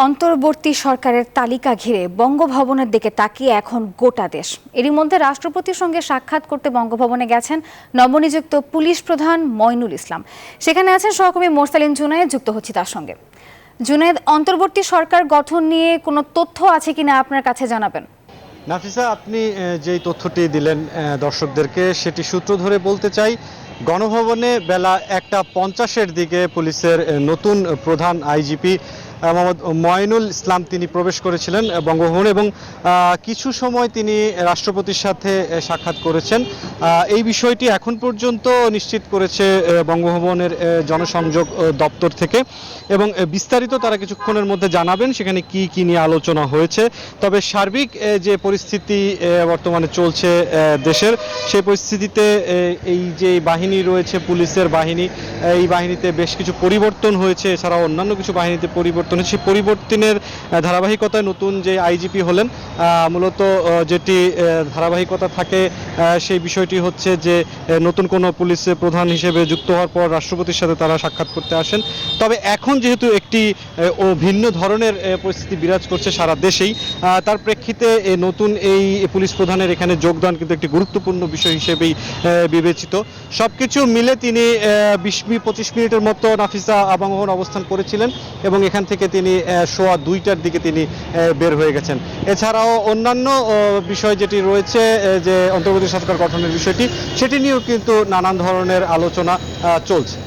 অন্তর্বর্তী সরকারের তালিকা ঘিরে বঙ্গভবনের দিকে তাকিয়ে এখন গোটা দেশ। এরই মধ্যে রাষ্ট্রপতির সঙ্গে সাক্ষাৎ করতে বঙ্গভবনে গেছেন নবনিযুক্ত পুলিশ প্রধান মঈনুল ইসলাম। সেখানে আছেন সহকর্মী মোরসালিন জুনায়েদ, যুক্ত হচ্ছি তার সঙ্গে। জুনায়েদ, অন্তর্বর্তী সরকার গঠন নিয়ে কোনো তথ্য আছে কিনা আপনার কাছে জানাবেন। নাফিসা, আপনি যেই তথ্যটি দিলেন দর্শকদেরকে, সেটি সূত্র ধরে বলতে চাই, গণভবনে বেলা 1:50-এর দিকে পুলিশের নতুন প্রধান আইজিপি মোহাম্মদ মঈনুল ইসলাম তিনি প্রবেশ করেছিলেন বঙ্গভবনে এবং কিছু সময় তিনি রাষ্ট্রপতির সাথে সাক্ষাৎ করেছেন। এই বিষয়টি এখন পর্যন্ত নিশ্চিত করেছে বঙ্গভবনের জনসংযোগ দপ্তর থেকে এবং বিস্তারিত তারা কিছুক্ষণের মধ্যে জানাবেন সেখানে কি কি নিয়ে আলোচনা হয়েছে। তবে সার্বিক যে পরিস্থিতি বর্তমানে চলছে দেশের, সেই পরিস্থিতিতে এই যে বাহিনী রয়েছে, পুলিশের বাহিনী, এই বাহিনীতে বেশ কিছু পরিবর্তন হয়েছে, এছাড়াও অন্যান্য কিছু বাহিনীতে পরিবর্তন হয়েছে। পরিবর্তনের ধারাবাহিকতায় নতুন যে আইজিপি হলেন, মূলত যেটি ধারাবাহিকতা থাকে সেই বিষয়টি হচ্ছে যে নতুন কোনো পুলিশ প্রধান হিসেবে যুক্ত হওয়ার পর রাষ্ট্রপতির সাথে তারা সাক্ষাৎ করতে আসেন। তবে এখন যেহেতু একটি ভিন্ন ধরনের পরিস্থিতি বিরাজ করছে সারা দেশেই, তার প্রেক্ষিতে নতুন এই পুলিশ প্রধানের এখানে যোগদান কিন্তু একটি গুরুত্বপূর্ণ বিষয় হিসেবেই বিবেচিত। সবকিছু মিলে তিনি 20-25 মিনিটের মতো নাফিসা বঙ্গভবন অবস্থান করেছিলেন এবং এখান থেকে তিনি 2:15টার দিকে তিনি বের হয়ে গেছেন। এছাড়াও অন্যান্য বিষয় যেটি রয়েছে, যে অন্তর্বর্তী সরকার গঠনের বিষয়টি, সেটি নিয়েও কিন্তু নানান ধরনের আলোচনা চলছে।